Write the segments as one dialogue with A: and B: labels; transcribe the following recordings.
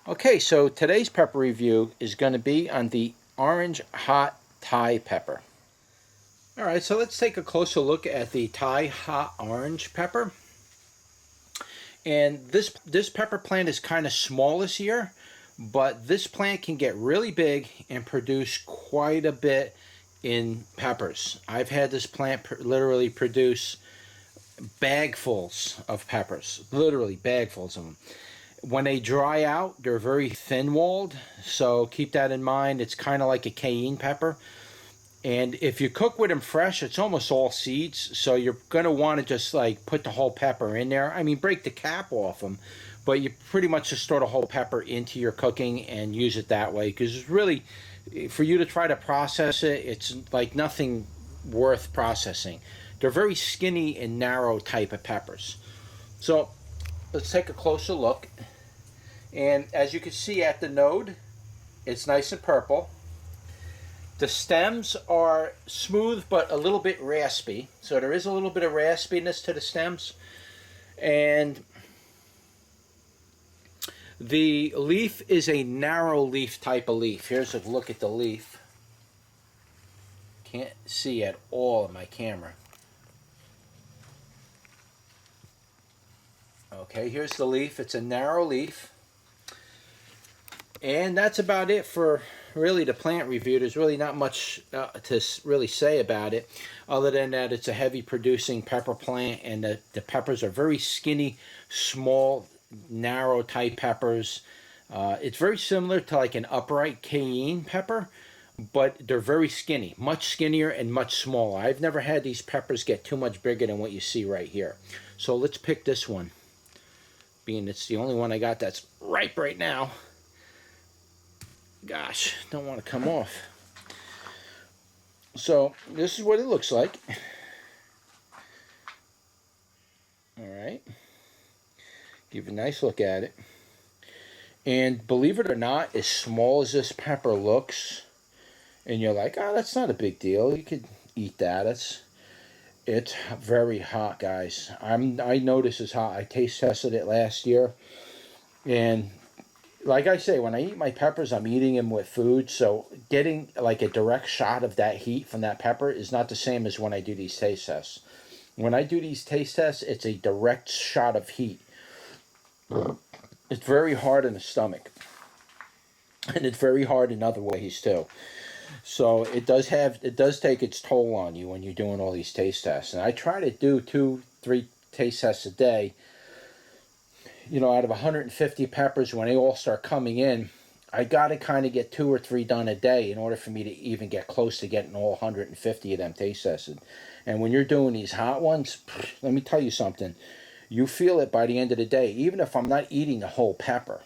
A: Okay, so today's pepper review is going to be on the orange hot Thai pepper. Alright, so let's take a closer look at the Thai hot orange pepper. And this pepper plant is kind of small this year, but this plant can get really big and produce quite a bit in peppers. I've had this plant literally produce bagfuls of peppers, literally bagfuls of them. When they dry out, they're very thin-walled, so keep that in mind. It's kind of like a cayenne pepper. And if you cook with them fresh, it's almost all seeds, so you're going to want to just like put the whole pepper in there. I mean, break the cap off them, but you pretty much just throw the whole pepper into your cooking and use it that way, because it's really, for you to try to process it, it's like nothing worth processing. They're very skinny and narrow type of peppers. So let's take a closer look. And as you can see at the node, it's nice and purple. The stems are smooth but a little bit raspy. So there is a little bit of raspiness to the stems. And the leaf is a narrow leaf type of leaf. Here's a look at the leaf. Can't see at all in my camera. Okay, here's the leaf. It's a narrow leaf. And that's about it for really the plant review. There's really not much to really say about it, other than that it's a heavy producing pepper plant, and the peppers are very skinny, small, narrow type peppers. It's very similar to like an upright cayenne pepper, but they're very skinny, much skinnier and much smaller. I've never had these peppers get too much bigger than what you see right here. So let's pick this one, being it's the only one I got that's ripe right now. Gosh, don't want to come off. So this is what it looks like. Alright, give a nice look at it. And believe it or not, as small as this pepper looks, and you're like, oh, that's not a big deal, you could eat that, it's very hot, guys. I know this is hot. I taste tested it last year, and like I say, when I eat my peppers, I'm eating them with food, so getting like a direct shot of that heat from that pepper is not the same as when I do these taste tests. When I do these taste tests, it's a direct shot of heat. It's very hard in the stomach, and it's very hard in other ways too. So it does take its toll on you when you're doing all these taste tests. And I try to do 2-3 taste tests a day. You know, out of 150 peppers, when they all start coming in, I got to kind of get 2 or 3 done a day in order for me to even get close to getting all 150 of them taste tested. And when you're doing these hot ones, let me tell you something. You feel it by the end of the day, even if I'm not eating the whole pepper.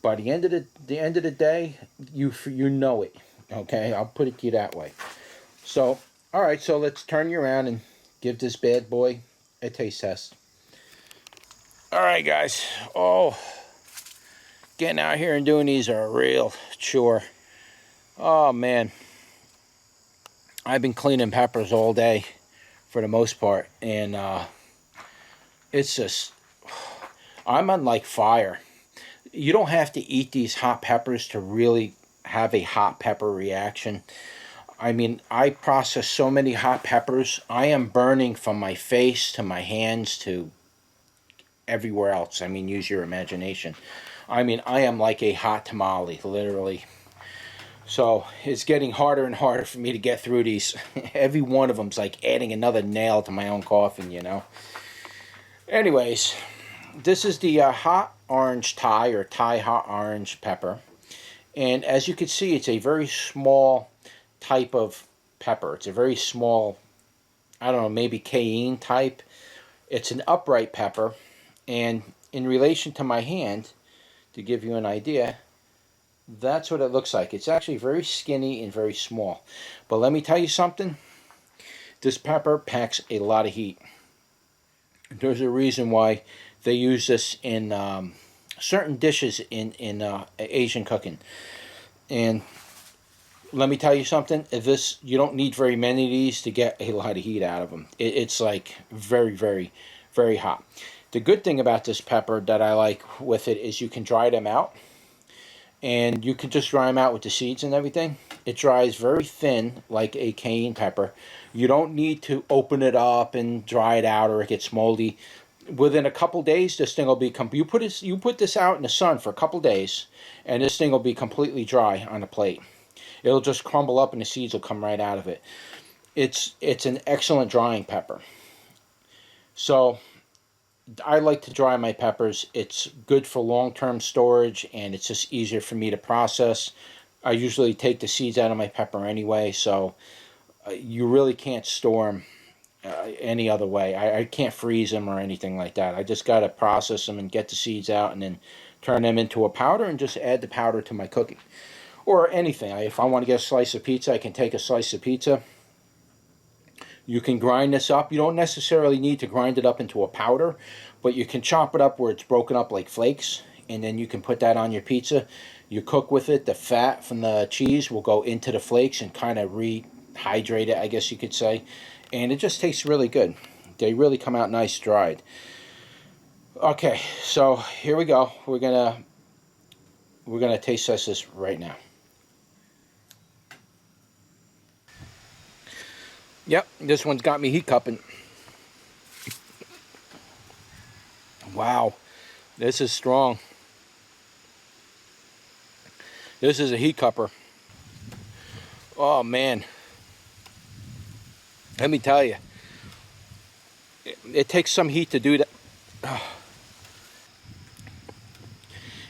A: By the end of the day, you know it. Okay, I'll put it to you that way. So, all right, so let's turn you around and give this bad boy a taste test. All right, guys. Oh, getting out here and doing these are a real chore. Oh, man. I've been cleaning peppers all day for the most part. And it's just, I'm on like fire. You don't have to eat these hot peppers to really have a hot pepper reaction. I mean, I process so many hot peppers. I am burning from my face to my hands to everywhere else. I mean, use your imagination. I mean, I am like a hot tamale, literally. So it's getting harder and harder for me to get through these. Every one of them's like adding another nail to my own coffin, you know. Anyways, this is the hot orange Thai, or Thai hot orange pepper. And as you can see, it's a very small type of pepper. It's a very small, I don't know, maybe cayenne type. It's an upright pepper. And in relation to my hand, to give you an idea, that's what it looks like. It's actually very skinny and very small. But let me tell you something. This pepper packs a lot of heat. There's a reason why they use this in certain dishes in Asian cooking. And let me tell you something. You don't need very many of these to get a lot of heat out of them. It's like very, very, very hot. The good thing about this pepper that I like with it is you can dry them out. and you can just dry them out with the seeds and everything. It dries very thin like a cayenne pepper. You don't need to open it up and dry it out or it gets moldy. Within a couple days, this thing will be you put this out in the sun for a couple days, and this thing will be completely dry on the plate. It'll just crumble up and the seeds will come right out of it. It's an excellent drying pepper. So I like to dry my peppers. It's good for long-term storage, and it's just easier for me to process. I usually take the seeds out of my pepper anyway, so you really can't store them any other way. I can't freeze them or anything like that. I just got to process them and get the seeds out and then turn them into a powder and just add the powder to my cooking. Or anything. If I want to get a slice of pizza, I can take a slice of pizza. You can grind this up. You don't necessarily need to grind it up into a powder, but you can chop it up where it's broken up like flakes, and then you can put that on your pizza. You cook with it. The fat from the cheese will go into the flakes and kind of rehydrate it, I guess you could say. And it just tastes really good. They really come out nice dried. Okay, so here we go. We're gonna taste test this right now. Yep, this one's got me heat cupping. Wow, this is strong. This is a heat cupper. Oh man. Let me tell you, it takes some heat to do that.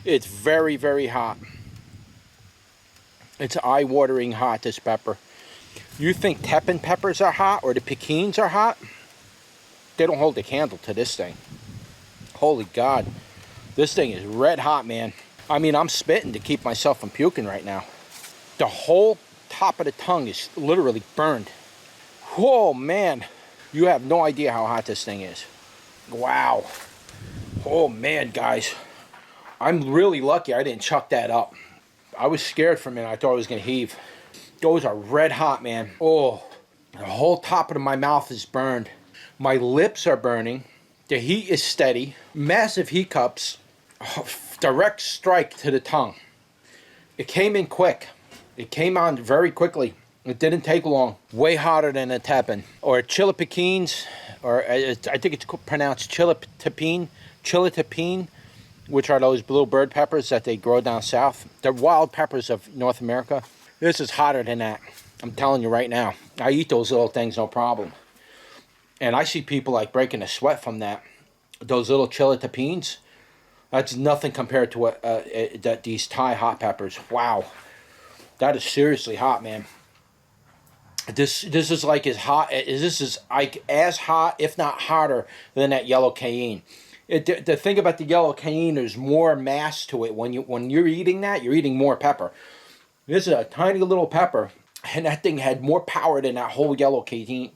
A: It's very, very hot. It's eye-watering hot, this pepper. You think Teppan peppers are hot or the Piquantes are hot? They don't hold a candle to this thing. Holy God. This thing is red hot, man. I mean, I'm spitting to keep myself from puking right now. The whole top of the tongue is literally burned. Whoa, man. You have no idea how hot this thing is. Wow. Oh, man, guys. I'm really lucky I didn't chuck that up. I was scared for a minute. I thought it was going to heave. Those are red hot, man. Oh, the whole top of my mouth is burned. My lips are burning. The heat is steady. Massive heat cups. Oh, direct strike to the tongue. It came in quick. It came on very quickly. It didn't take long. Way hotter than a Teppan. Or Chile Piquantes, or I think it's pronounced Chile Tapine, which are those blue bird peppers that they grow down south. They're wild peppers of North America. This is hotter than that. I'm telling you right now. I eat those little things, no problem. And I see people like breaking a sweat from that. Those little Chile Tapines, that's nothing compared to what these Thai hot peppers. Wow. That is seriously hot, man. This is like as hot. This is like as hot, if not hotter, than that yellow cayenne. The thing about the yellow cayenne, there's more mass to it. When you're eating that, you're eating more pepper. This is a tiny little pepper, and that thing had more power than that whole yellow cayenne.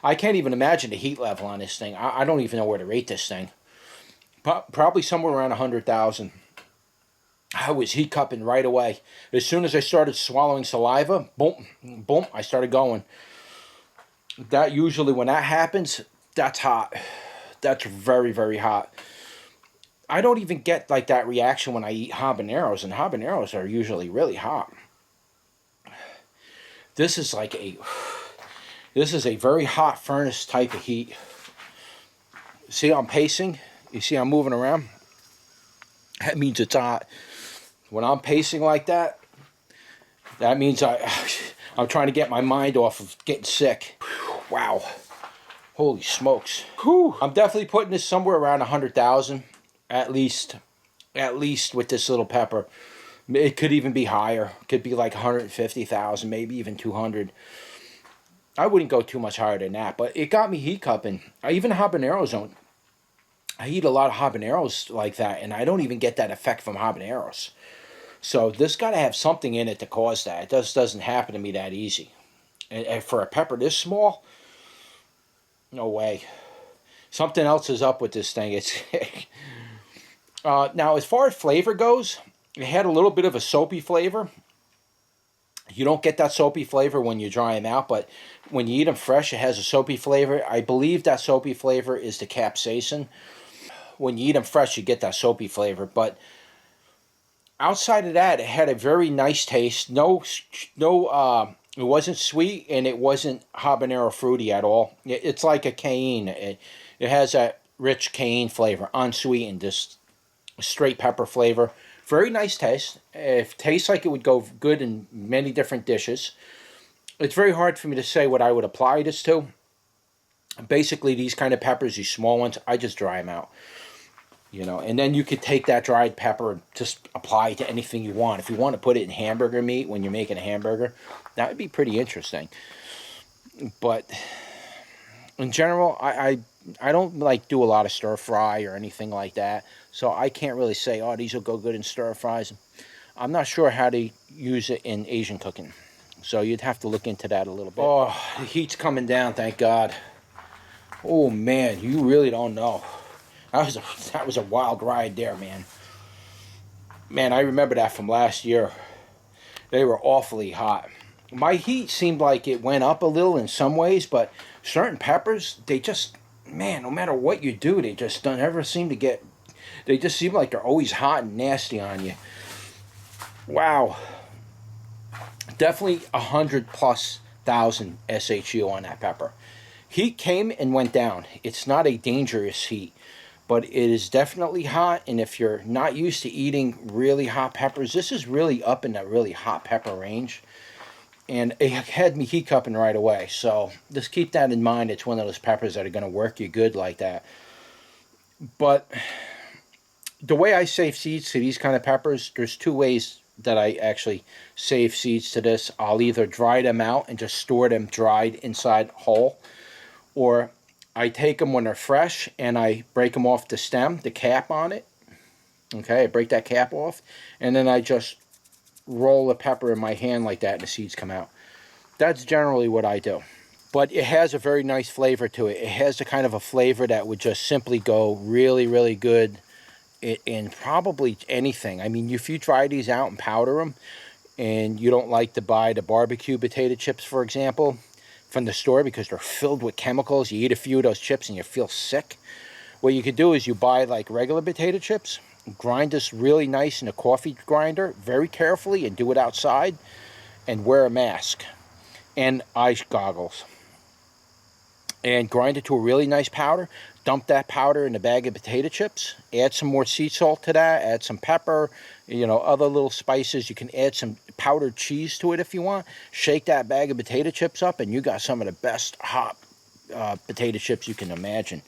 A: I can't even imagine the heat level on this thing. I don't even know where to rate this thing. Probably somewhere around 100,000. I was heat cupping right away. As soon as I started swallowing saliva, boom, boom, I started going. That usually, when that happens, that's hot. That's very, very hot. I don't even get like that reaction when I eat habaneros, and habaneros are usually really hot. This is a very hot furnace type of heat. See, I'm pacing. You see, I'm moving around. That means it's hot. When I'm pacing like that, that means I'm trying to get my mind off of getting sick. Wow. Holy smokes. Whew. I'm definitely putting this somewhere around 100,000. At least with this little pepper. It could even be higher. It could be like 150,000, maybe even 200. I wouldn't go too much higher than that, but it got me heat cupping. Even habaneros don't. I eat a lot of habaneros like that, and I don't even get that effect from habaneros. So this got to have something in it to cause that. It just doesn't happen to me that easy. And for a pepper this small, no way. Something else is up with this thing. It's now, as far as flavor goes, it had a little bit of a soapy flavor. You don't get that soapy flavor when you dry them out, but when you eat them fresh, it has a soapy flavor. I believe that soapy flavor is the capsaicin. When you eat them fresh, you get that soapy flavor, but outside of that, it had a very nice taste. It wasn't sweet and it wasn't habanero fruity at all. It's like a cayenne. It has that rich cayenne flavor, unsweetened, just straight pepper flavor. Very nice taste. It tastes like it would go good in many different dishes. It's very hard for me to say what I would apply this to. Basically, these kind of peppers, these small ones, I just dry them out. And then you could take that dried pepper and just apply it to anything you want. If you want to put it in hamburger meat when you're making a hamburger, that would be pretty interesting. But in general, I don't like do a lot of stir fry or anything like that. So I can't really say, oh, these will go good in stir fries. I'm not sure how to use it in Asian cooking. So you'd have to look into that a little bit. Oh, the heat's coming down, thank God. Oh, man, you really don't know. That was a wild ride there, man. Man, I remember that from last year. They were awfully hot. My heat seemed like it went up a little in some ways, but certain peppers, they just, man, no matter what you do, they just don't ever seem to get, they just seem like they're always hot and nasty on you. Wow. Definitely 100,000+ SHU on that pepper. Heat came and went down. It's not a dangerous heat, but it is definitely hot, and if you're not used to eating really hot peppers, this is really up in that really hot pepper range. And it had me hiccuping right away, so just keep that in mind. It's one of those peppers that are going to work you good like that. But the way I save seeds to these kind of peppers, there's two ways that I actually save seeds to this. I'll either dry them out and just store them dried inside whole, or I take them when they're fresh and I break them off the stem, the cap on it. Okay, I break that cap off, and then I just roll the pepper in my hand like that and the seeds come out. That's generally what I do. But it has a very nice flavor to it. It has the kind of a flavor that would just simply go really, really good in probably anything. I mean, if you try these out and powder them, and you don't like to buy the barbecue potato chips, for example, from the store because they're filled with chemicals, you eat a few of those chips and you feel sick. What you could do is you buy like regular potato chips, grind this really nice in a coffee grinder very carefully and do it outside, and wear a mask and ice goggles. And grind it to a really nice powder. Dump that powder in a bag of potato chips. Add some more sea salt to that. Add some pepper, other little spices. You can add some powdered cheese to it if you want. Shake that bag of potato chips up, and you got some of the best hot potato chips you can imagine.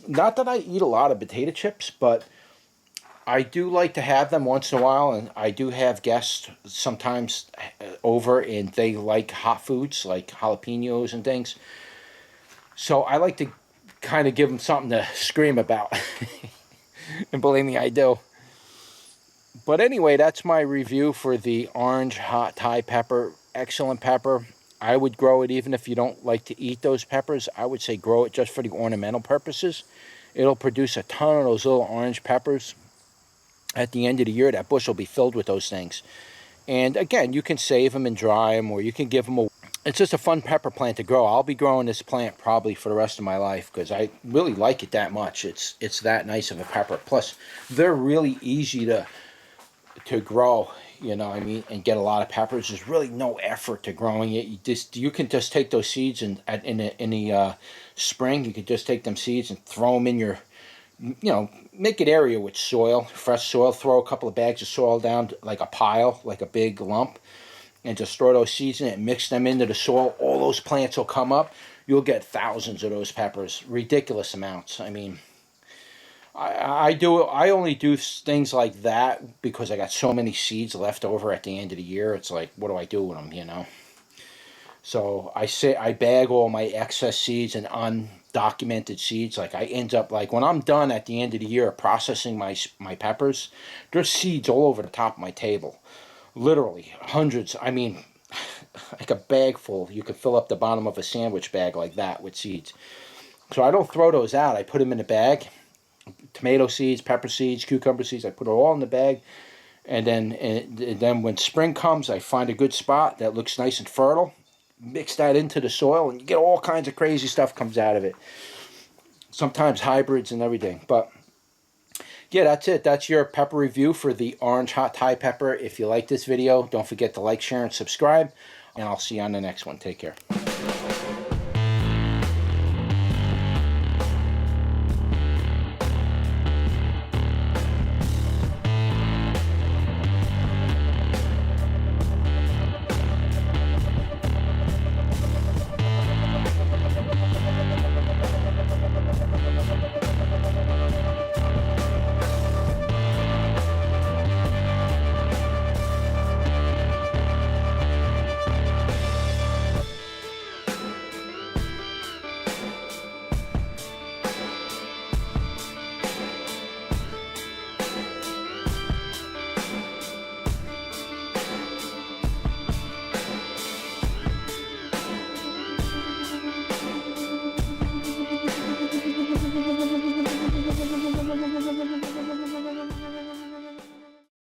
A: Not that I eat a lot of potato chips, but I do like to have them once in a while, and I do have guests sometimes over, and they like hot foods like jalapenos and things. So I like to kind of give them something to scream about. And believe me, I do. But anyway, that's my review for the orange hot Thai pepper. Excellent pepper. I would grow it even if you don't like to eat those peppers. I would say grow it just for the ornamental purposes. It'll produce a ton of those little orange peppers. At the end of the year, that bush will be filled with those things. And again, you can save them and dry them, or you can give them a... It's just a fun pepper plant to grow. I'll be growing this plant probably for the rest of my life because I really like it that much. It's that nice of a pepper. Plus, they're really easy to grow, and get a lot of peppers. There's really no effort to growing it. You can just take those seeds and in the spring, you can just take them seeds and throw them in your, make an area with soil, fresh soil. Throw a couple of bags of soil down like a pile, like a big lump, and just throw those seeds in it and mix them into the soil. All those plants will come up. You'll get thousands of those peppers, ridiculous amounts. I mean, I only do things like that because I got so many seeds left over at the end of the year. It's like, what do I do with them, So I bag all my excess seeds and undocumented seeds. Like I end up, like when I'm done at the end of the year processing my peppers, there's seeds all over the top of my table. Literally hundreds. I mean, like a bag full. You could fill up the bottom of a sandwich bag like that with seeds. So I don't throw those out. I put them in a bag. Tomato seeds, pepper seeds, cucumber seeds. I put it all in the bag. And then when spring comes, I find a good spot that looks nice and fertile. Mix that into the soil, and you get all kinds of crazy stuff comes out of it. Sometimes hybrids and everything. But yeah, that's it. That's your pepper review for the orange hot Thai pepper. If you like this video, don't forget to like, share, and subscribe. And I'll see you on the next one. Take care.